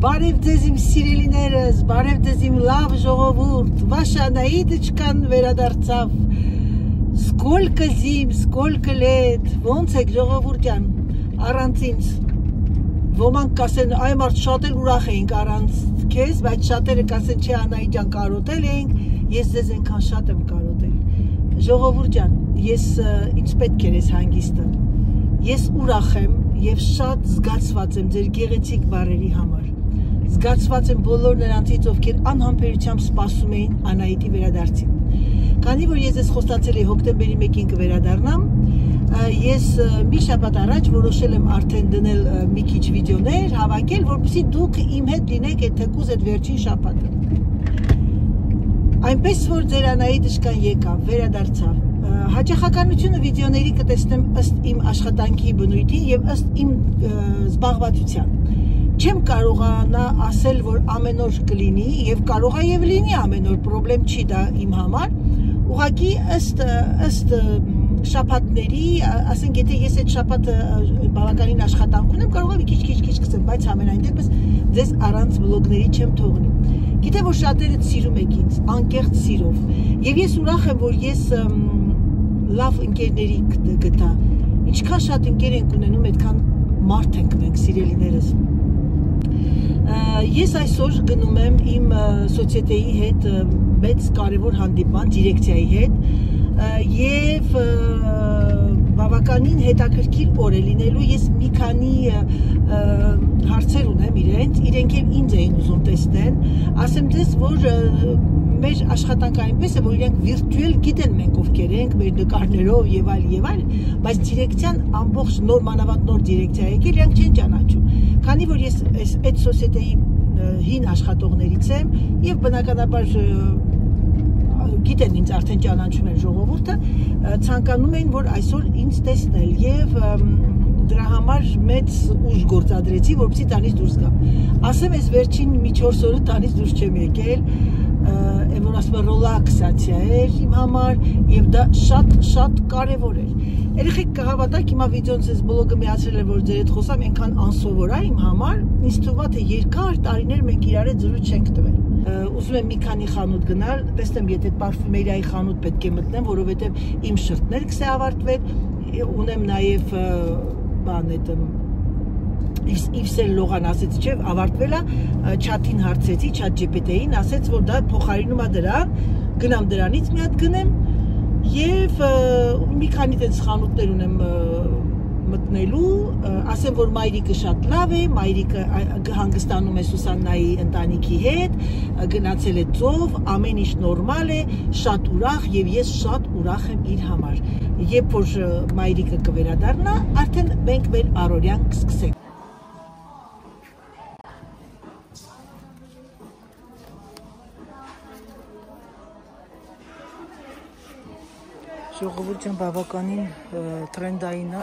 Բարև ձեզ իմ սիրելիներս, բարև ձեզ իմ լավ ժողովուրդ, Վաշանայի դչկան վերադարձավ, սկոլկը զիմ, սկոլկը լետ, ոնց եք ժողովուրդ յան, առանց ինձ, ոմանք կասեն, այ մարդ շատ էլ ուրախ էինք առանց քեզ, բայց շատերը կասեն, չէ Անայի ջան կարոտել էինք, ես ձեզ այնքան շատ եմ կարոտել, ժողովուրդ ջան, ես ինձ պետք էր ես հանգիստը, ես ուրախ եմ և շատ զգացված եմ ձեր գեղեցիկ բառերի համար, զգացված եմ բոլոր նրանցից, ովքեր անհամբերությամբ սպասում էին Անահիտի վերադարձին։ Քանի որ ես խոստացել էի հոկտեմբերի 1-ին կվերադառնամ, ես մի շաբաթ առաջ որոշել եմ արդեն դնել մի քիչ վիդեոներ, հավաքել, որպեսզի դուք իմ հետ լինեք այդ թեկուզ այդ վերջին շաբաթը։ Այնպես որ ձեր Անահի դժկան եկավ, վերադարձավ։ Հաճախականությունը վիդեոների կտեսնեմ ըստ իմ աշխատանքի բնույթին և ըստ իմ զբաղվածության։ Չեմ կարողանա ասել, որ ամեն օր կլինի և կարող է և լինի ամեն օր, պրոբլեմ չի դա իմ համար, ուղղակի ըստ շաբաթների, ասենք եթե ես այդ շաբաթը բավականին աշխատանք ունեմ, կարող եմ քիչ կսեմ, բայց ամենայն դեպս ձեզ առանց վլոգների չեմ թողնի։ Գիտեմ, որ շատերը սիրում եք ինձ, անկեղծ սիրով, և ես ուրախ եմ, որ ես լավ ընկերների գտա, ինչքան շատ ընկեր ենք ունենում, այդքան մարդ ենք մենք սիրելիներս։ Ես այսօր գնում եմ իմ սոցիետեի հետ մեծ կարևոր հանդիպման, դիրեկցիայի հետ և բավականին հետաքրքիր օր է լինելու, ես մի քանի հարցեր ունեմ իրենք էլ ինձ էին ուզում տեսնեն, ասեմ ձեզ, որ մեր աշխատանքը այնպես է, որ իրենք վիրտուել գիտեն մենք ովքեր ենք, մեր նկարներով և այլ, բայց դիրեկցիան ամբողջ նոր մանավանդ նոր դիրեկցիա եկել, իրենք չեն ճանաչում, քանի որ ես այդ սոցիետեի հին աշխատողներից եմ և բնականաբար գիտեն ինձ արդեն ճանաչում են ժողովուրդը, ցանկանում էին, որ այսօր ինձ տեսնել և դրա համար մեծ ուժ գործադրեցի, որպեսզի տանից դուրս գամ։ Ասեմ, ես վերջին մի 4 օրը տանից դուրս չեմ եկել, որ ասում եմ ռելաքսացիա էր իմ համար և դա շատ կարևոր էր։ Երեխեք կհավատաք, հիմա վիդեոն ձեզ բլոգը միացրել է, որ ձեր հետ խոսամ, այնքան անսովոր է իմ համար, ինձ թվում է երկար տարիներ մենք իրար հետ զրույց չենք տվել։ Ուզում եմ մի քանի խանութ գնալ, տեսնեմ, եթե պարֆումերիայի խանութ պետք է մտնեմ, որովհետև իմ շրթներս է ավարտվել, ունեմ նաև Իվսել լողան ասեց, չէ, ավարտվել է, չաթին հարցեցի, չաթ GPT-ին, ասեց, որ դա փոխարինում է դրան, գնամ դրանից մի հատ գնեմ և մի քանի տենց խանութներ ունեմ մտնելու, ասեմ, որ մայրիկը շատ լավ է, մայրիկը հանգստանում է Սուսաննայի ընտանիքի հետ, գնացել է ծով, ամեն ինչ նորմալ է, շատ ուրախ և ես շատ ուրախ եմ իր համար։ Երբ որ մայրիկը կվերադառնա, արդեն մենք մեր առօրյան կսկսենք։ Ժողովուրդ ջան, բավականին տրենդային է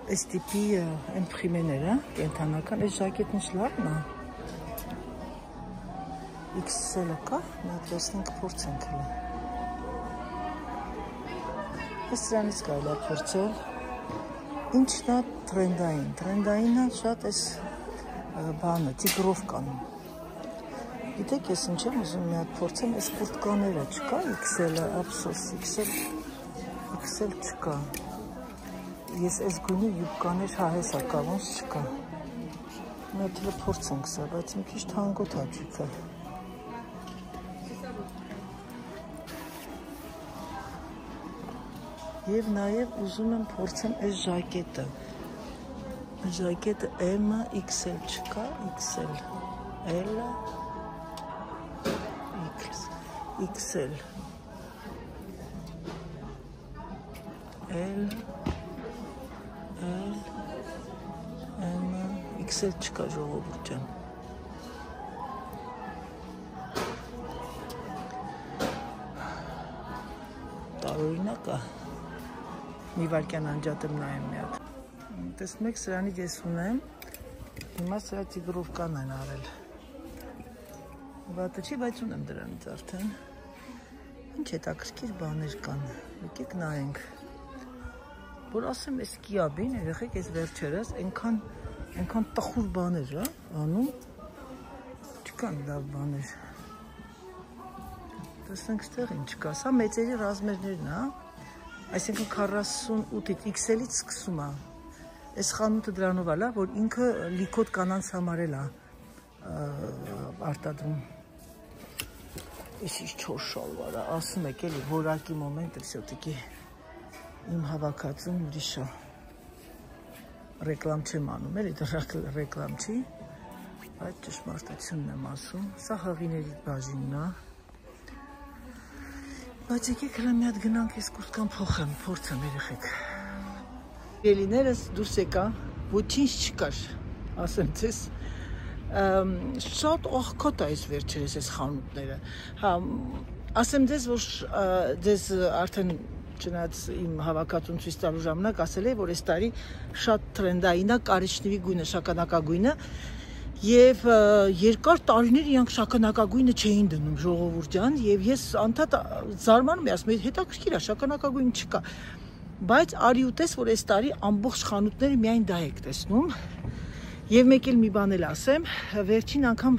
այս տիպի իմպրիմեները, կենթանական, այս ժակետն ինչ լավն է, XL-ը կա, նա տեսնենք փորձենք հլը, ես սրանից կարելի է փորձել, ինչն է տրենդային է շատ այս բանը, տիգրովկան, գիտեք ես ինչ եմ ուզում մի հատ փորձեմ, այս կուրտկաները չկա, XL-ը, ափսոս, XL չկա, ես այս գույնի յուբկաներ հահեսա կա, ոնց չկա, մի հատ հլը փորձենք սա, բայց մի քիչ թանկոտ հաճիքը, և նաև ուզում եմ փորձեմ այս ժակետը M-ը, XL չկա, XL, L-ը, XL, L, M, XL չկա ժողովուրդ ջան։ Տարօրինակ է։ Մի վայրկյան անջատեմ նայեմ մի հատ։ Տեսնում եք, սրանից ես ունեմ, հիմա սրա տիգրովկան են արել։ Բատը չի, բայց ունեմ դրանից արդեն։ Ինչ հետաքրքիր բաներ կան, եկեք նայենք, որ ասեմ, այս կիաբին, երեխեք, այս վերջերս, այնքան Այնքան տխուր բաներ, հա, անում։ Չկան լավ բաներ։ Տեսնենք ստեղ ինչ կա, սա մեծերի ռազմերներն է, այսինքն 48-ից XL-ից սկսում է։ Այս խանութը դրանով է, որ ինքը լիքոտ կանանց համար է արտադրում։ Իսկ 4 շալվար է, ասում եք էլի, որակի մոմենտը վսյոտիկի իմ հավաքածուն ուրիշ է։ Ռեկլամ չեմ անում, էլի դա ռեկլամ չի, այդ ճշմարտությունն եմ ասում, սա հղիների բաժինն է։ Բայց եկեք հլը մի հատ գնանք ես կուրտկան փոխեմ, փորձեմ երեխեք։ Ելիներս դուրս եկա, ոչինչ չկար, ասեմ ձեզ, շատ աղքոտ է այս վերջերս այս խանութները, հա, ասեմ ձեզ, որ ձեզ արդեն չնայած իմ հավաքածուն ցույց տալու ժամանակ ասել էի, որ այս տարի շատ թրենդային է կարիճնիվի գույնը, շագանակագույնը, եւ երկար տարիներ իրանք շագանակագույնը չէին դնում ժողովուրդյան, եւ ես անդադ զարմանում եմ, ասում եմ, հետաքրքիր է, շագանակագույն չկա, բայց արի ու տես, որ այս տարի ամբողջ խանութները միայն դա եք տեսնում, եւ մեկ էլ մի բան էլ ասեմ, վերջին անգամ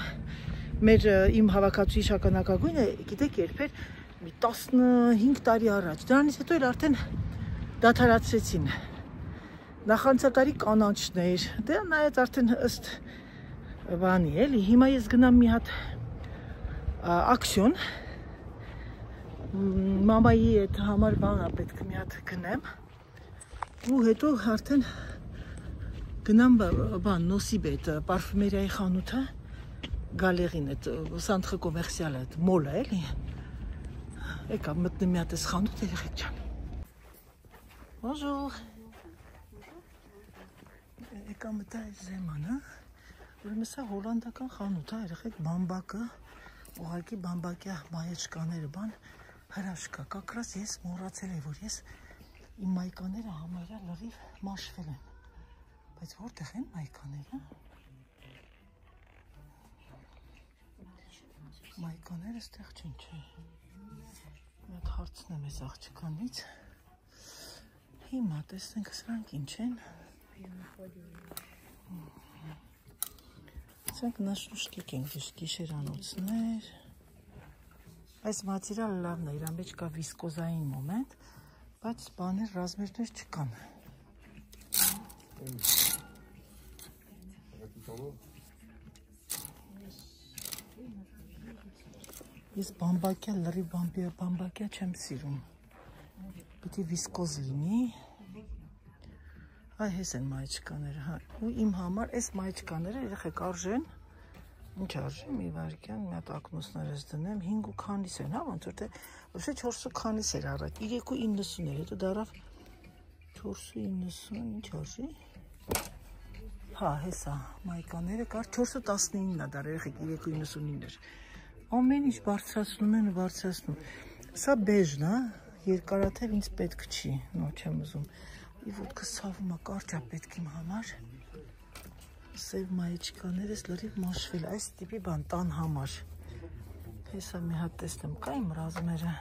մեր իմ հավաքածուի շագանակագույնը, գիտեք, երբ էր մի 15 տարի առաջ, դրանից հետո էլ արդեն դադարեցրեցին, նախանցատարի կանաչներ, դե նայած արդեն ըստ բանի էլի, հիմա ես գնամ մի հատ ակսիոն, մամայի այդ համար բան է պետք մի հատ գնեմ, ու հետո արդեն գնամ բան, նոսիբ այդ պարֆումերիայի խանութը, գալերին, այդ սանտրը կոմերսիալը, այդ մոլը էլի, եկա մտնեմ մի հատ այս խանութ երեխեք ջան։ Bonjour։ Եկա մտա այս զեմանը, ուրեմն սա հոլանդական խանութ է, երեխեք բամբակը, ուղղակի բամբակյա մայեչկաները բան հրաշք կա, կակրած ես մոռացել եմ, որ ես իմ մայկաները համարյա լրիվ մաշվել են, բայց որտեղ են մայկաները։ Մայկաները ստեղ չեն չէ։ Մի հատ հարցնեմ ես աղջկանից։ Հիմա տեսնենք սրանք ինչ են։ Սրանք նաշուշկիկ են գիշերանոցներ։ Այս մատերիալը լավն է, իր մեջ կա վիսկոզային մոմենտ, բայց բաներ ռազմերներ չկան։ Ես բամբակյա, լրի բամբակյա չեմ սիրում, պիտի վիսկոզ լինի, այ հես են մայչկաները, ու իմ համար այս մայչկաները երեխեք արժեն, ինչ արժեն, մի վարկյան, մի հատ ակնոցներ ես դնեմ, 5 ու քանիս են, հա, ոնց որ թե, ոչ 4 ու քանիս էր առաջ, 3 ու 90 էր, հետո դարավ 4 ու 90, ինչ արժի, հա, հեսա, մայկաները կար, 4 ու 19-ն է դար, երեխեք 3 ու 99 էր, ամեն ինչ բարձրացնում են ու բարձրացնում, սա բեժն է, երկարաթև ինձ պետք չի, նո չեմ ուզում, իվ ոտքը սավում է, կարճ է պետք իմ համար, սև մայեչկաներս լրիվ մաշվել, այս տիպի բան տան համար, հեսա մի հատ տեսնեմ, կա իմ ռազմերը,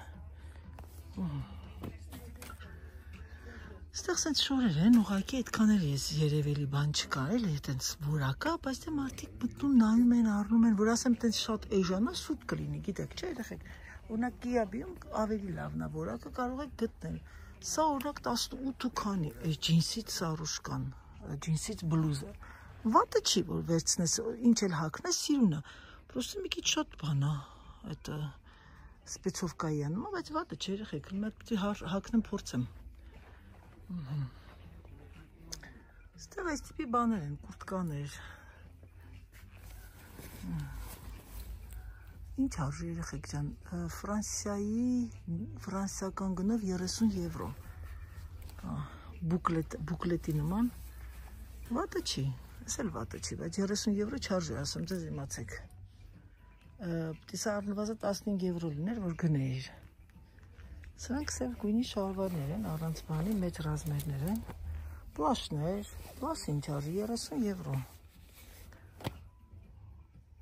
ստեղ սենց շորեր են, ուղղակի այդքան էլ ես երևելի բան չկա, էլի այդենց որակա, բայց դե մարդիկ մտնում, նայում են, առնում են, որ ասեմ այդենց շատ էժանա, սուտ կլինի, գիտեք, չէ, երեխեք, օրինակ Կիաբիում ավելի լավն է, որակը կարող եք գտնել, սա օրինակ 18 քանի, այս ջինսից սարուշկան, ջինսից բլուզը, վատը չի, որ վերցնես, ինչ էլ հագնես, սիրուն է, պրոստը մի քիչ շատ բան է, այդ սպեցովկայի անում, բայց վատը չէ, երեխեք, պիտի հագնեմ փորձեմ։ Ստեղ այս տիպի բաներ են, կուրտկաներ, ինչ արժի երեխեք ջան, ֆրանսիական գնով 30 եվրո, բուկլետի նման, վատը չի, ես էլ վատը չի, բայց 30 եվրո չարժի, ասեմ ձեզ իմացեք, պտի սա առնվազն 15 եվրո լիներ, որ գնեիր, սրանք սև գույնի շալվարներ են, առանց բանի, մեծ ռազմերներ են, պլաշներ, պլաշ ինչ արժի, 30 եվրո,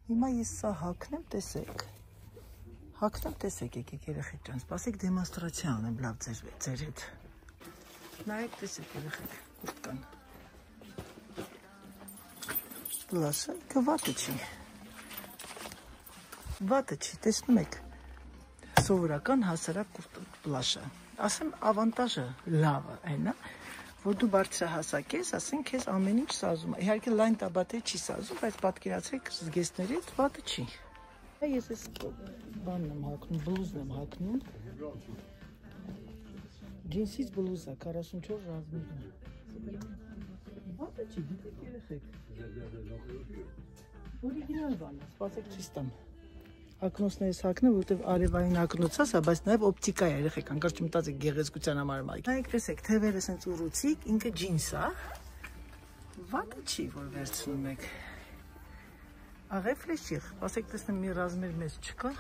հիմա ես սա հագնեմ, տեսեք, եկեք երեխեք ջան, սպասեք դեմոնստրացիա անեմ լավ ձեր հետ, նայեք տեսեք երեխեք, կուրտ կան, Բլաշը կվատը չի։ Վատը չի, տեսնում եք, սովորական հասարակ բլաշը։ Ասեմ, ավանտաժը լավը այն է, որ դու բարձրահասակ ես, ասենք քեզ ամեն ինչ սազում է։ Իհարկե լայն տաբատե չի սազում, բայց պատկերացրեք զգեստներից վատը չի։ Ես ես բանն եմ հագնում, բլուզն եմ հագնում։ Ջինսից բլուզա 44 ռազմիկն։ Վատը չի, գիտեք երեխեք։ Օրիգինալ բան է, սպասեք ցույց տամ։ Ակնոցներից հագնեմ, որտեվ արևային ակնոցաս է, բայց նաև օպտիկա է, երեխեք, անկարծ չմտածեք գեղեցկության համար մայք։ Նայեք, տեսեք, թևերը սենց ուռուցիկ, ինքը ջինս է։ Վատը չի, որ վերցնում եք։ Աղեֆլես չի, ասեք տեսնեմ մի ռազմեր մեծ չկա,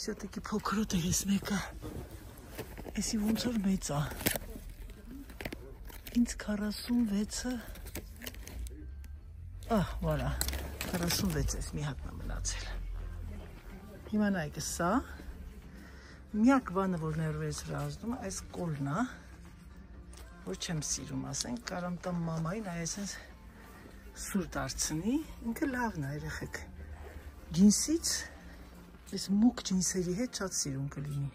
սյոտեկի փոքրոտ է ես մեկը, էսի ոնց որ մեծ է, ինձ 46-ը, վարա, 46 ես մի հատնա մնացել, հիմա նայք սա, միակ բանը որ ներվերից վրազդում, այս կոլն է, որ չեմ սիրում ասենք, կարամ տամ մամային, այ այսենց սուր դարձնի, ինքը լավն է երեխեք, ջինսից, ես մուկ ջինսերի հետ շատ սիրուն կլինի,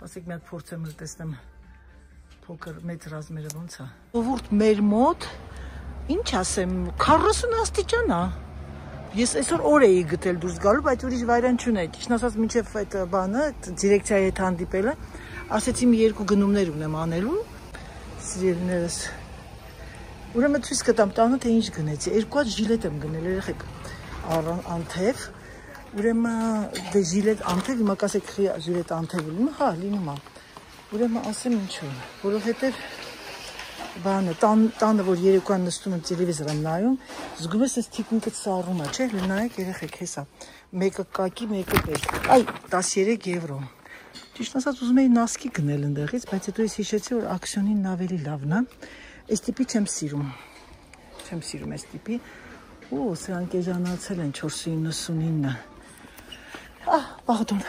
ասեք մի հատ փորձեմ տեսնեմ փոքր մեծ ռազմերը ոնց է, ովուրդ մեր մոտ, ինչ ասեմ, 40 աստիճան է, ես այսօր օր էի գտել դուրս գալու, բայց ուրիշ վայրան չունեի, ճիշտ ասած մինչև այդ բանը, դիրեկցիայի հետ հանդիպելը, ասեցի մի երկու գնումներ ունեմ անելու, սիրելիներս, ուրեմն ցույց կտամ տանը թե ինչ գնեցի, երկու հատ ժիլետ եմ գնել երեխեք, անթև, ուրեմն դե ժիլետ անթև, հիմա կասեք ժիլետ անթև լինում, հա լինում է, ուրեմն ասեմ ինչու, որովհետև բանը, տանը որ երեկոյան նստում եմ տելևիզոր եմ նայում, զգում ես այս թիկունքը սառում է, չէ, նայեք երեխեք հեսա, մեկը կակի, մեկը պես, այ 13 եվրո, ճիշտ ասած ուզում էի նասկի գնել ընդեղից, բայց հետո ես հիշեցի, որ ակսիոնին ավելի լավն է, այս տիպի չեմ սիրում այս տիպի, սրանք էժանացել են 499, պաղդուն,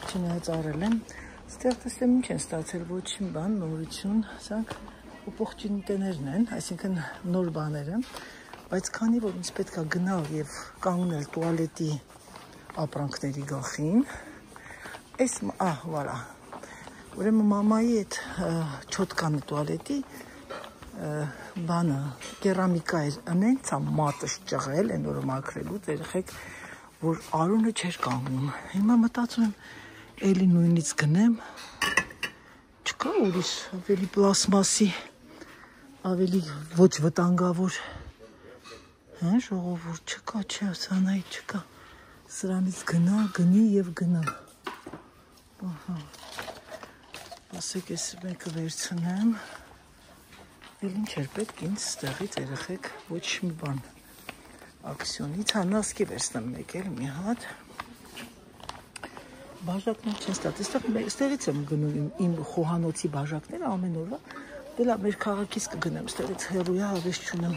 չնայած արել եմ, ստեղ տեսնեմ ինչ են ստացել, ոչ մի բան, նորություն, սրանք օպորտունիտեներն են, այսինքն նոր բաները, բայց քանի որ ինձ պետք է գնալ եւ կանգնել տուալետի ապրանքների գլխին, այս, վարա, ուրեմն մամայի այդ չոտկանի տուալետի բանը, կերամիկա էր անենց մատը ճղել, են որը մաքրելուց, երեխեք, որ արունը չէր կանգնում, հիմա մտածում եմ, էլի նույնից գնեմ, չկա ուրիշ, ավելի պլասմասի, ավելի ոչ վտանգավոր, ժողովուրդ չկա, չէ, սանայի չկա, սրանից գնա, գնի և գնա, ասեք ես մեկը վերցնեմ, էլ ինչ էր պետք ինձ ստեղից երեխեք ոչ մի բան, ակսիոնից հանասկի վերցնեմ մեկ էլ մի հատ, բաժակներ չեն ստատ, ստեղից եմ գնում իմ խոհանոցի բաժակները ամեն օրվա, դելա մեր քաղաքից կգնեմ, ստեղից հեռույա հավես չունեմ,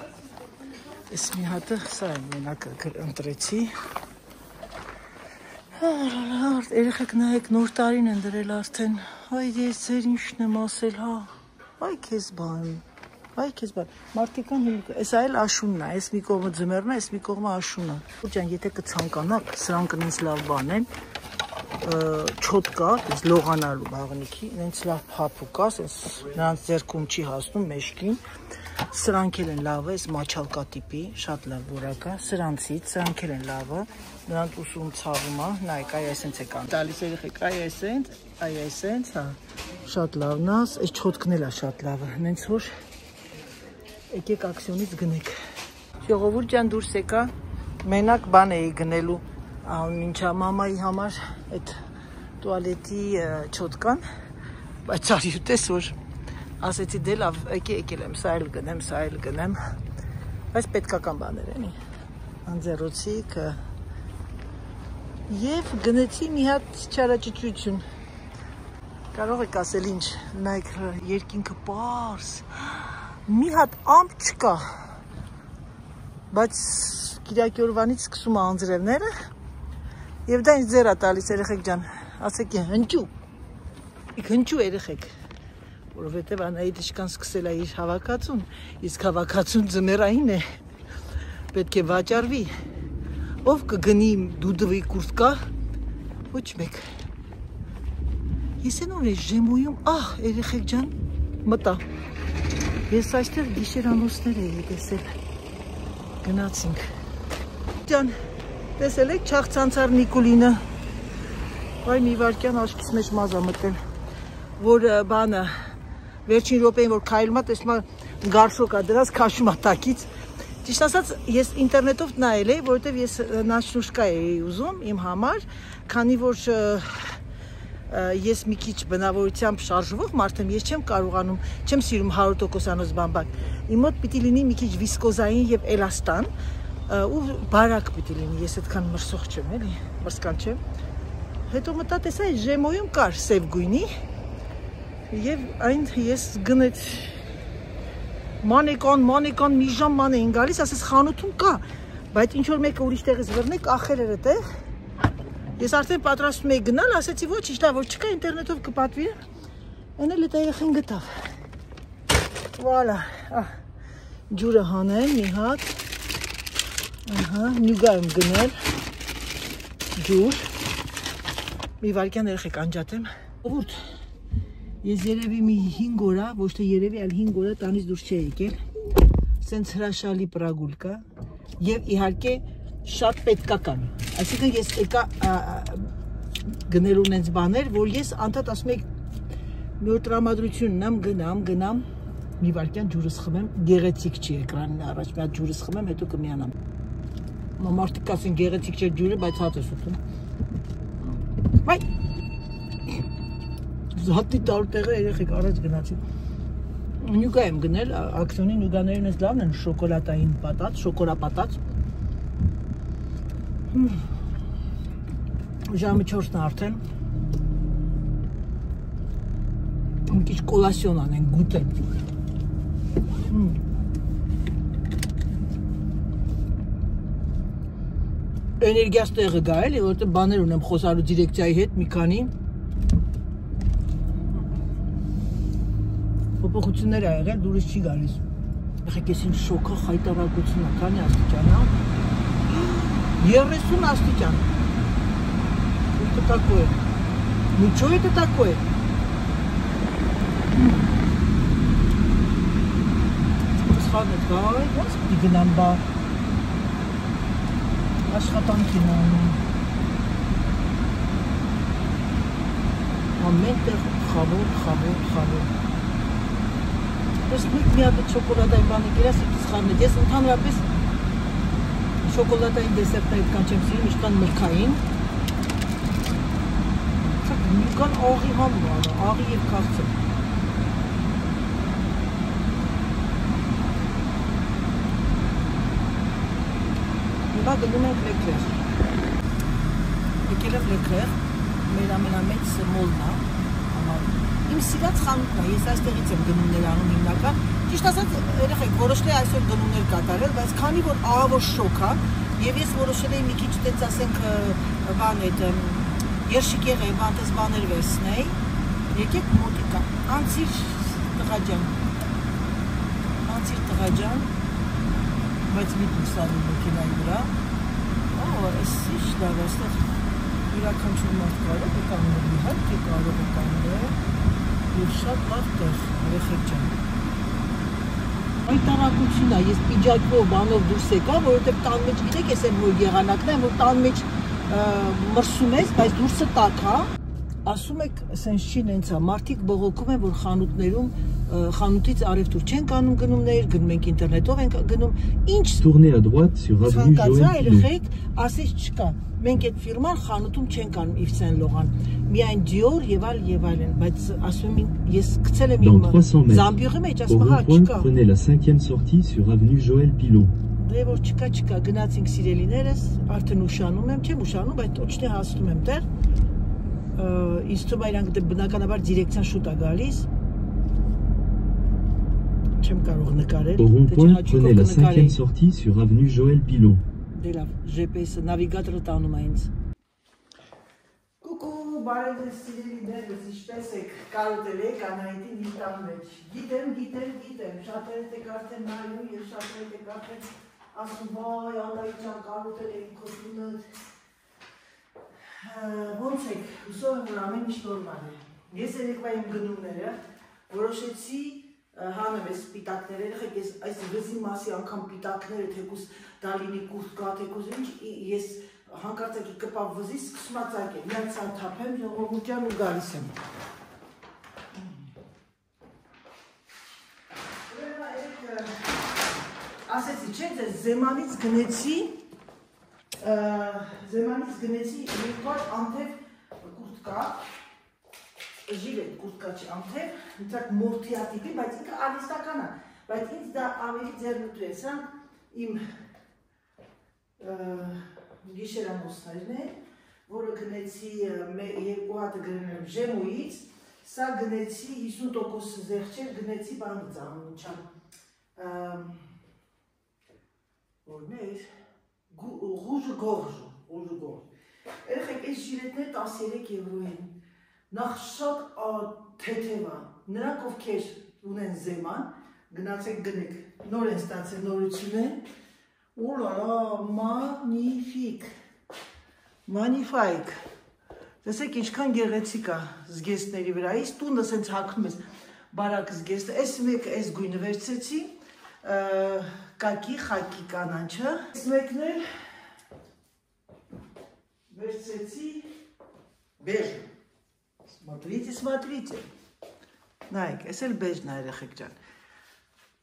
ես մի հատը սա եմ մենակ ընտրեցի, երեխեք նայեք նոր տարին են դրել արդեն, այ ես ձեր ինչն եմ ասել, այ քեզ բան, մարդիկան ես այլ աշունն է, ես մի կողմը ձմերն է, ես մի կողմը աշունն է, ջան, եթե կցանկանաք, սրանք ինձ լավ բան են, չոտկա, լողանալու բաղնիքի, ինձ լավ փափուկա, նրանց ձերքում չի հասնում մեջքին, սրանք էլ են լավը, ես մաչալկա տիպի, շատ լավ որակա, սրանցից, սրանք էլ են լավը, նրանց ուսում ցավում է, նայեք, այ այսենց է կան, տալիս երեխեք, այ այսենց, շատ լավն է, այս չոտքն էլ է շատ լավը, նենց որ եկեք ակսիոնից գնեք, ժողովուրդ ջան դուրս եկա, մենակ բան էի գնելու, մինչա մամայի համար այդ տուալետի չոտկան, բայց արի ուտես որ ասեցի դե լավ եկել եմ, սա էլ գնեմ, բայց պետքական բաներ են, անձեռոցիկ և գնեցի մի հատ չարաճճություն, կարող եք ասել ինչ, նայք երկինքը պարս, մի հատ ամպ չկա, բայց կիրակի օրվանից սկսում է անձրևները, և դա ինձ ձեր է տալիս երեխեք ջան, ասեք հնչու երեխեք, որովհետև Անահիտը չկան սկսել է իր հավաքածուն, իսկ հավաքածուն ձմեռային է, պետք է վաճառվի, ով կգնի դուդվի կուրսկա, ոչ մեկ։ Ես են որ ես ժեմույում, երեխեք ջան, մտա։ Ես այստեղ գիշերանոցներ էի տեսել, գնացինք։ Ջան, տեսել եք Չաղցանցար Նիկոլինը, վայ մի վարկյան աշկիս մեջ մազա մտել, որ բանը, վերջին րոպեին, որ քայլումա, տեսնում գարշոկա դրած քաշումա տակից։ Ճիշտ ասած, ես ինտերնետով նայել էի, որովհետև ես նաշնուշկա էի ուզում իմ համար, քանի որ ես մի քիչ բնավորությամբ շարժվող մարդ եմ, ես չեմ կարողանում, չեմ սիրում 100%-անոց բամբակ։ Իմ մոտ պիտի լինի մի քիչ վիսկոզային եւ էլաստան, ու բարակ պիտի լինի, ես այդքան մրսող չեմ, էլի, մրսկան չեմ։ Հետո մտա տեսա ժեմոյում կար սև գույնի եւ այն ես գնեցի մանեկան մի ժամ ման էին գալիս, ասես խանութում կա, բայց ինչ որ մեկը ուրիշ տեղից վռնեք ախել էր այդտեղ։ Ես արդեն պատրաստում էի գնալ, ասեցի ոչ, իշտա որ չկա ինտերնետով կպատվի։ Այն էլ այդ երեխին գտավ։ Վալա, ջուրը հանեմ մի հատ։ Նյուգա եմ գնել։ Ջուր։ Մի վարկյան երեխեք անջատեմ։ Ուրդ։ Ես երևի մի 5 օր, ոչ թե երևի, այլ 5 օր տանից դուրս չի եկել։ Սենց հրաշալի պրագուլկա եւ իհարկե շատ պետքական։ Այսինքն ես եկա գնելու նենց բաներ, որ ես անդադ ասում եք մի օր տրամադրությունն եմ գնամ, մի վարկյան ջուրս խմեմ, գեղեցիկ չի էկրանին առաջ, մի հատ ջուրս խմեմ, հետո կմիանամ։ Մարդիկ ասեն գեղեցիկ չէ ջուրը, բայց հաց ես ուտում։ Վայ։ Զատի տարուտեղը երեխեք առաջ գնացի։ Նյուգա եմ գնել, ակցիոնի նյուգաներն ես լավն են, շոկոլատային պատած, շոկոլապատած։ Ժամը 4-ն արդեն։ Մի քիչ կոլասիոն անեն, գուտե։ Էներգիաս տեղը գա էլի, որովհետև բաներ ունեմ խոսալու դիրեկցիայի հետ մի քանի։ Փոփոխություններ ա եղել, դուրս չի գալիս։ Եղեք ես ինչ շոկա խայտարակություն ա, քանի աստիճան ա։ 30 աստիճան։ Это такое? Ничего это такое? Սխալն է, ոնց պիտի գնամ բա։ Աշխատանք եմ անում։ Ամեն տեղ խավոր։ Ես մի հատ շոկոլադային բանը գերաս սխալն է, ես ընդհանրապես շոկոլադային դեսերտներ կան չեմ սիրում, իշքան մրգային։ Նյուգան աղի համն է, աղի և քաղցը։ Հիմա գնում ենք Լեկլեր։ Եկել եմ Լեկլեր, մեր ամենամեծ մոլն է։ Իմ սիրած խանութն է, ես այստեղից եմ գնումներ անում հիմնական։ Ճիշտ ասած, երեխեք, որոշել էի այսօր գնումներ կատարել, բայց քանի որ ահավոր շոկ է, եւ ես որոշել էի մի քիչ տենց ասենք բան այդ երշիկ եղել, բանտես բաներ վերցնեի, եկեք մոտիկա, անցիր տղա ջան, բայց մի պուսալու մոքինայի վրա, այս ինչ լավ, այստեղ յուրաքանչյուր մարդ կարող է կանգնել, իհարկե կարող է կանգնել, եւ շատ լավ տեղ, երեխեք ջան։ Հայտարարություն է, ես պիջակով բանով դուրս եկա, որովհետեւ տան մեջ գիտեք, ես եմ որ եղանակն եմ, որ տան մեջ մրսում ես, բայց դուրսը տաք է, ասում եք, սենց չի նենց է, մարդիկ բողոքում են, որ խանութներում, խանութից արևտուր չեն կանում գնումներ, գնում ենք ինտերնետով ենք գնում, ինչ ցանկացա երեխեք, ասես չկա, մենք այդ ֆիրման խանութում չեն կանում Yves Saint Laurent, միայն Dior եւ այլն, բայց ասում եմ, ես գցել եմ իմ զամբյուղի մեջ, ասում հա չկա։ Prenez la 5e sortie sur avenue Joël Pilon. Դե որ չկա, գնացինք սիրելիներս, արդեն ուշանում եմ, չեմ ուշանում, բայց ոչնե հասնում եմ տեղ։ Ինձ թվում է իրանք բնականաբար դիրեկցիան շուտ է գալիս։ Չեմ կարող նկարել։ Au rond-point, prenez la 5e sortie sur avenue Joël Pilon. Դե լավ, GPS-ը, նավիգատորը տանում է ինձ։ Կուկու, բարև ձեզ սիրելիներս, ինչպես եք կարոտել եք Անահիտին ինտան մեջ։ Գիտեմ, շատերդ եք արդեն նայում և շատերդ եք արդեն ասում վայ, Աննայի ջան, կարոտել էի քո տունը։ Ոնց եք, հուսով եմ, որ ամեն ինչ նորմալ է։ Ես երեկվա իմ գնումները որոշեցի հանեմ այս սպիտակները, երեխեք ես այս վզի մասի անգամ պիտակները, թեկուս դա լինի կուրտկա, թեկուս ինչ, ես հանկարծակի կպավ վզի սկսում ածակել, միած անթափեմ, ժողովուրդյան ու գալիս եմ։ Ասեցի, չէ, ձեզ զեմանից գնեցի երկար անթև կուրտկա, ժիլետ կուրտկա չի անթև, նցակ մորթիատիպի, բայց ինքը արիստական է, բայց ինձ դա ավելի ձեռնտու է, սրանք իմ գիշերանոցներն են, որը գնեցի երկու հատը գրել եմ Ժեմույից, սա գնեցի 50% զեղչեր, գնեցի բանից անունչան, որն էր, Rouge Gorge, երեխեք այս ժիլետները 13 եվրո են, նախ շատ թեթև է, նրանք ովքեր ունեն զեման, գնացեք գնեք, նոր են ստացել նորություն են, ուլալա, մանիֆայք, տեսեք ինչքան գեղեցիկ է զգեստների վրայից, տունը սենց հակնում ես բարակ զգեստը, այս մեկը այս գույնը վերցեցի, կակի, խակի կանանչը, այս մեկն էլ վերցեցի բեժը, смотрите, նայք, այս էլ բեժն է երեխեք ջան,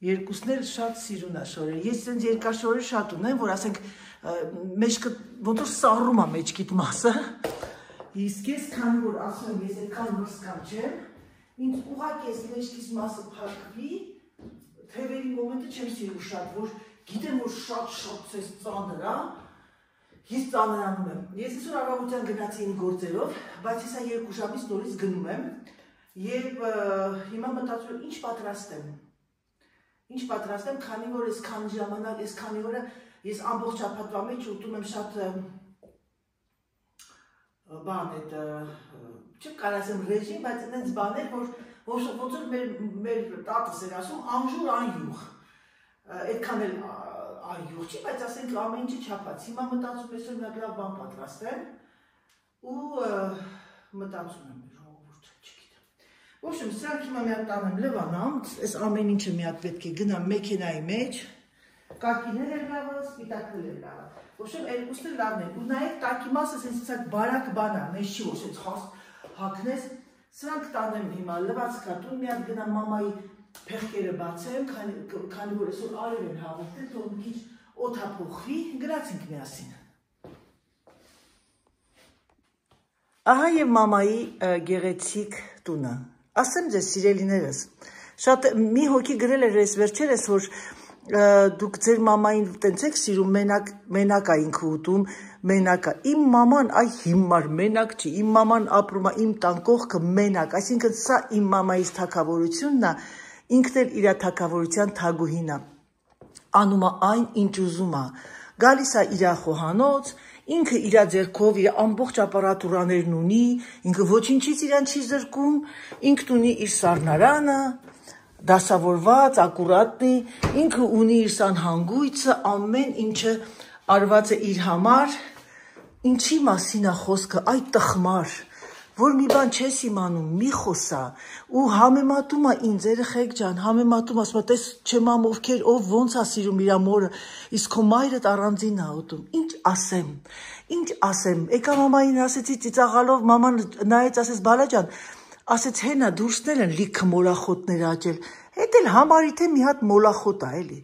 երկուսն էլ շատ սիրուն է շորերը, ես սենց երկար շորեր շատ ունեմ, որ ասենք մեջքը ոնց որ սառում է մեջքիդ մասը, իսկ ես քանի որ ասում եմ ես այդքան մրսկամ չեմ, ինձ ուղղակի ես մեջքիս մասը փակվի, թևերի մոմենտը չեմ սիրում շատ, որ գիտեմ որ շատ ցես ծանր է, ես ծանրանում եմ, ես այսօր առավոտյան գնացի իմ գործերով, բայց ես երկու ժամից նորից գնում եմ և հիմա մտածում եմ ինչ պատրաստեմ, քանի որ ես քանի ժամանակ, ես քանի օրը ես ամբողջ շաբաթվա մեջ ուտում եմ շատ բան այդ, չեմ կարող ասեմ ռեժիմ, բայց այնպես բաներ, որ ոնց որ մեր տատս էր ասում, անժուր անյուղ, այդքան էլ անյուղ չի, բայց ասենք ամեն ինչը չափած, հիմա մտածում ես որ լավ բան պատրաստեմ ու մտածում եմ ժողովուրդ, չգիտեմ։ Ոչմ, սրանք հիմա մի հատ տանեմ լվանամ, այս ամեն ինչը մի հատ պետք է գնամ մեքենայի մեջ, կակիներ էլ լավը, սպիտակներ էլ լավը, ոչմ երկուսն էլ լավն են, ու նայեք տակի մասը սենց բարակ բան է, մեզ չի որ սենց հակնես, սրանք տանեմ հիմա լված կատուն, մի հատ գնամ մամայի փեղկերը բացեմ, քանի որ այսօր արև են հավաքել, թող մի քիչ օդափոխվի, գրացինք միասին։ Ահա եւ մամայի գեղեցիկ տունը։ Ասեմ ձեզ սիրելիներս, շատ մի հոգի գրել էր այս վերջերս, որ դուք ձեր մամային տենց եք սիրում, մենակ է ինքը ուտում, մենակ է։ Իմ մաման այ հիմար մենակ չի, իմ մաման ապրում է իմ տան կողքը մենակ, այսինքն սա իմ մամայից թագավորությունն է, ինքն էլ իր թագավորության թագուհին է, անում է այն, ինչ ուզում է, գալիս է իր խոհանոց, ինքը իր ձեռքով իր ամբողջ ապարատուրաներն ունի, ինքը ոչինչից իրան չի զրկում, ինքն ունի իր սառնարանը, դասավորված, ակուրատնի, ինքը ունի իր սանհանգույցը, ամեն ինչը արված է իր համար, ինչի մասին է խոսքը, այ տխմար, որ մի բան չես իմանում, մի խոսա, ու համեմատում է ինձ, երեխեք ջան, համեմատում, ասում է, տես չեմ ովքեր, ով ոնց է սիրում իր մորը, իսկ քո մայրդ առանձին է ուտում, ինչ ասեմ, եկա մամային ասեցի ծիծաղալով, մաման նայեց, ասեց բալա ջան, ասեց հենա դուրսնել են լիքը մոլախոտներ աճել, հետ էլ համարի թե մի հատ մոլախոտ է էլի,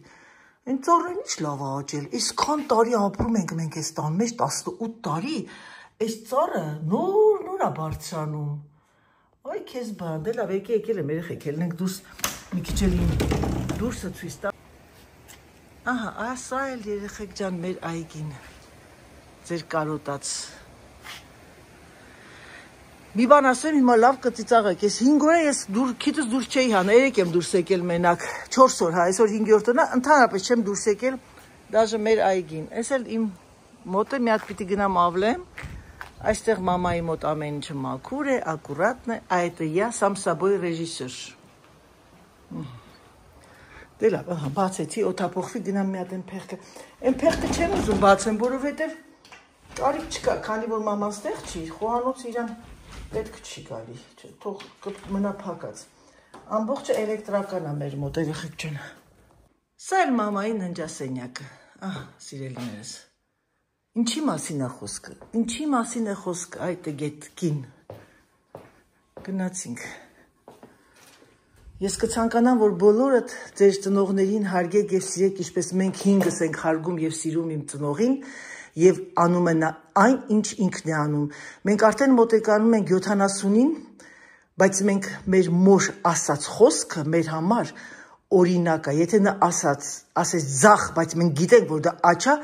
են ծառն ինչ լավ է աճել, իսքան տարի ապրում ենք մենք այս տան մեջ 18 տարի, այս ծառը նոր է բարձրանում, այ քեզ բան, դե լավ եկել եմ երեխեք, ելնենք դուրս մի քիչ էլ դուրսը ցույց տա։ Ահա, ասա էլ երեխեք ջան մեր այգին, ձեր կարոտած։ Մի բան ասեմ, հիմա լավ կծիծաղեք, ես 5 օր ես քիթս դուրս չէի հանա, երեք եմ դուրս եկել մենակ, 4 օր, հա, այսօր 5-րդն է, ընդհանրապես չեմ դուրս եկել, դաժե մեր այգին, այս էլ իմ մոտը մի հատ պիտի գնամ ավլեմ, այստեղ մամայի մոտ ամեն ինչը մաքուր է, ակուրատնը, այդ է я сам собой режиссер։ Դե լավ, ահա, բացեցի, օդափոխվի, գնամ մի հատ այն փեղկը։ Այն փեղկը չեմ ուզում բացեմ, որովհետև կարիք չկա, քանի որ մաման ստեղ չի, խոհանոցը իրան պետք չի գալի, թող մնա փակած։ Ամբողջը էլեկտրական է մեր մոտ, երեխեք ջան։ Սա էլ մամայի ննջասենյակը, ահա, սիրելիներս։ Ինչի մասին է խոսքը, ինչի մասին է խոսքը, այդ գետքին։ Գնացինք։ Ես կցանկանամ, որ բոլորդ ձեր ծնողներին հարգեք և սիրեք, ինչպես մենք 5-ս ենք հարգում և սիրում իմ ծնողին, և անում է այն, ինչ ինքն է անում։ Մենք արդեն մոտեկանում ենք 70-ին, բայց մենք մեր մոր ասած խոսքը մեր համար օրինակ է, եթե նա ասեց ձախ, բայց մենք գիտենք, որ դա աջ է,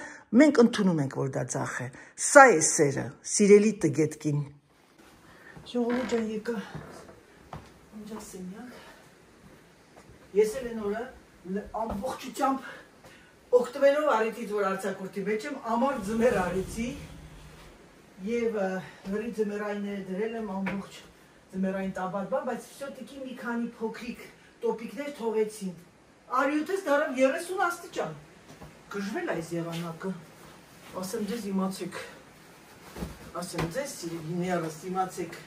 մենք ընդունում ենք, որ դա ձախ է։ Սա է սերը, սիրելի տգետքին։ Ժողովուրդ ջան, եկա ննջասենյակ։ Ես էլ են օրը ամբողջությամբ օգտվելով արիթից, որ արձակուրդի մեջ եմ, ամար ձմեր արիցի և հրի ձմերայինները դրել եմ ամբողջ ձմերային տաբատբա, բայց վսյոտիքի մի քանի փոքրիկ տոպիկներ թողեցին։ Արիութես դարավ 30 աստիճան։ Գժվել այս եղանակը։ Ասեմ ձեզ իմացեք։ Ասեմ ձեզ սիրելիներս իմացեք։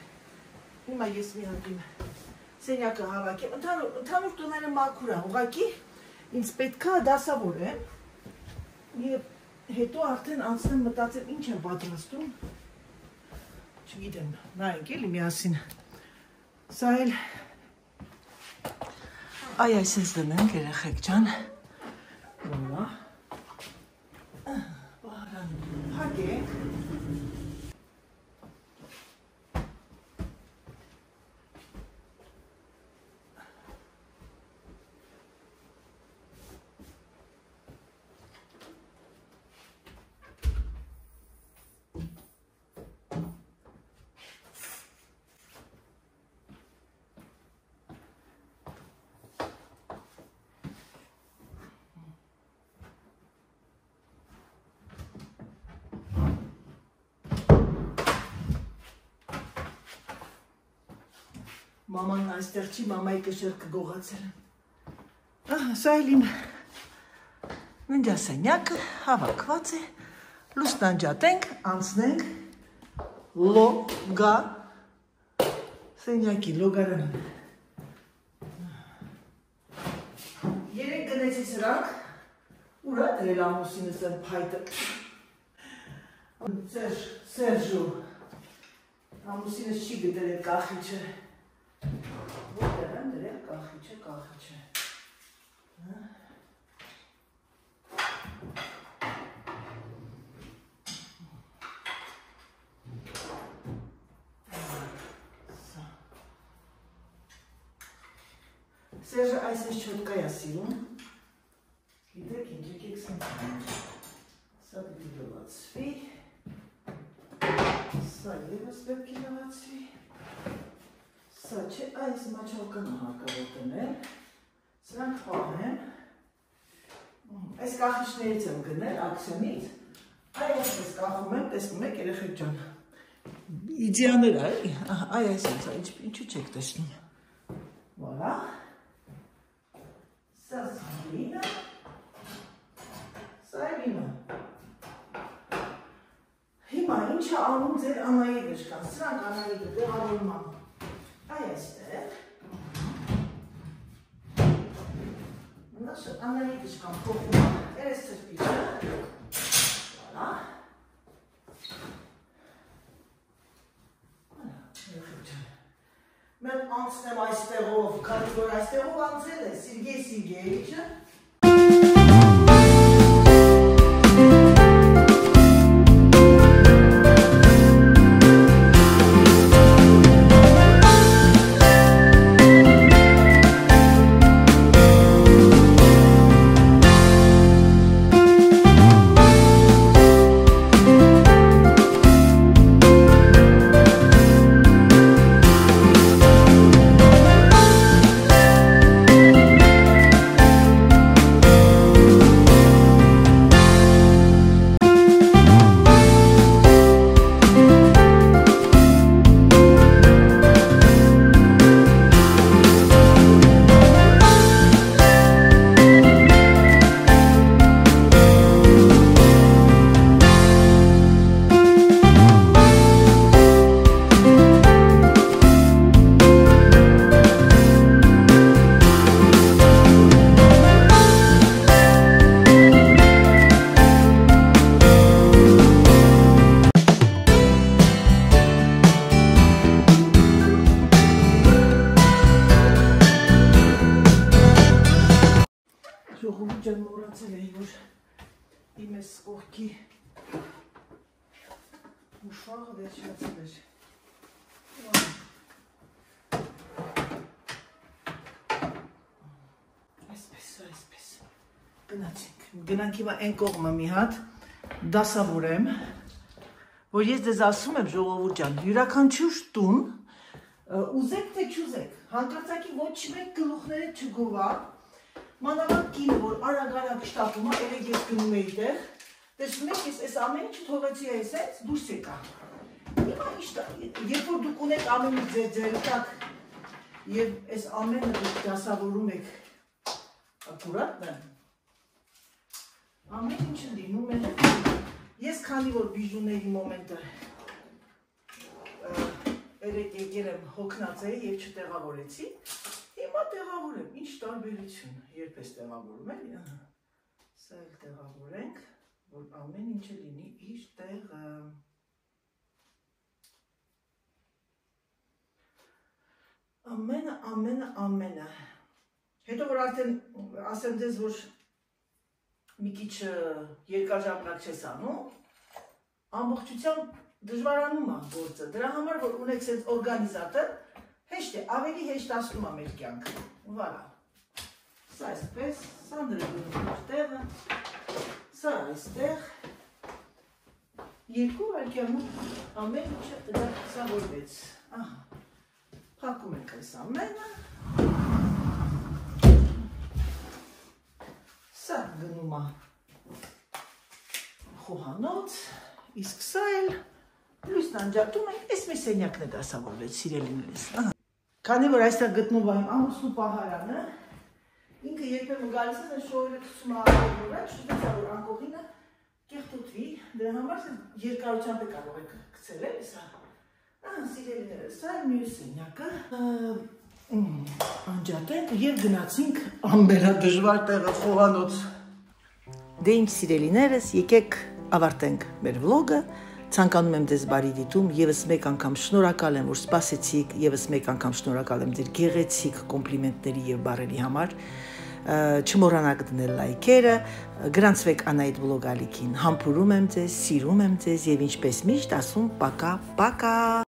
Հիմա ես մի հատ իմ սենյակը հավաքեմ, ընդհանուր տները մաքուր են, ուղղակի ինձ պետք է դասավորեմ և հետո արդեն անցնեմ մտածեմ ինչ եմ պատրաստում, չգիտեմ, նայենք էլի միասին, սա էլ, այ այսպես դնենք երեխեք ջան, որնա, հագենք, Մաման այստեղ չի, մամայի կշերքը գողացել եմ։ Սա էլ իմ ննջասենյակը հավաքված է, լուսնանջատենք, անցնենք լոգա սենյակի, լոգարան։ Երեք գնեցի սրանք, ուրա դրել ամուսինս են փայտը։ Սերժու, ամուսինս չի գտել է կախիչը։ Որտեղ եմ դրել կախիչը։ Սերժը այսպես չոտկա է սիրում, գիտեք ինչ եկեք սա պիտի լվացվի, սա ևս պետք է լվացվի, սա չէ, այս մաչալկանը հարկավոր դնել, սրանք պահեմ, այս կախիչներից եմ գնել աքսյոնից, այ այսպես կախում եմ, տեսնում եք երեխեք ջան, իդեաներ է, այ այսպես, ինչու չեք տեսնում, վոլա, սա սիրինը, սա էլ իմը, հիմա ինչ է անում ձեր անայի դժկան, սրանք անայի դեղավորման, այ այստեղ, անայի դժկան փոխում, երես ծրպիչը, վալա, Mən antsınəm այստեղով, քանի որ այստեղով անցել է Սիրգեյ Սիրգեյիչը, այս կողքի ուշաղը վերջացել էր։ Այսպես, գնացինք։ Գնանք հիմա այն կողմը մի հատ դասավորեմ, որ ես դեզ ասում եմ ժողովուրդ ջան, յուրաքանչյուր տուն, ուզեք թե չուզեք, հանկարծակի ոչ մեկ գլուխները չգովա, մանավանդ կինը, որ արագ-արագ շտապում է, երեք ես գնում էի տեղ, տեսնում եք, ես այս ամեն ինչը թողեցի այս էց, դուրս եկա։ Հիմա երբ որ դուք ունեք ամեն ինչ ձեր ձերի տակ եւ այս ամենը դուք դասավորում եք ակուրատ է, ամեն ինչը լինում է, ես քանի որ բիժուների մոմենտը երեք եկել եմ հոգնած էի եւ չտեղավորեցի, հիմա տեղավորեմ, ինչ տարբերություն, երբ ես տեղավորում էլի, սա էլ տեղավորենք, որ ամեն ինչը լինի իր տեղը։ Ամենը։ Հետո որ արդեն ասեմ դες, որ մի քիչ երկար ժամանակ չես անում, ամբողջությամբ դժվարանում է գործը, դրա համար, որ ունեք սենց օրգանիզատոր, հեշտ է, ավելի հեշտացնում է մեր կյանքը, վարա, սա այսպես, Սանդրը գնում իր տեղը, սա այստեղ, երկու վայրկյանում ամեն ինչը դասավորվեց, փակում ենք այս ամենը, սա գնում է խոհանոց, իսկ սա էլ Լույսն անջատում ենք, այս մեր սենյակն է դասավորվեց, սիրելիներս։ Քանի որ այստեղ գտնվում է իմ ամուսնու պահարանը, ինքը երբեմն գալիս է շորերը գցում է արկղի վրա, չգիտեմ որ անկողինը կեղտոտվի, դրա համար երկարությամբ է կարող եք գցել էլ սա։ Սիրելիներս, սա է մյուս սենյակը, անջատենք եւ գնացինք ամենադժվար տեղը խոհանոց։ Դե ինչ սիրելիներս, եկեք ավարտենք մեր վլոգը։ Ցանկանում եմ ձեզ բարի դիտում, եւս մեկ անգամ շնորհակալ եմ, որ սպասեցիք, եւս մեկ անգամ շնորհակալ եմ ձեր գեղեցիկ կոմպլիմենտների եւ բառերի համար։ Չմոռանաք դնել լայքերը, գրանցվեք Անահիտ Վլոգալիքին, համբուրում եմ ձեզ, սիրում եմ ձեզ եւ ինչպես միշտ ասում, պակա, պակա։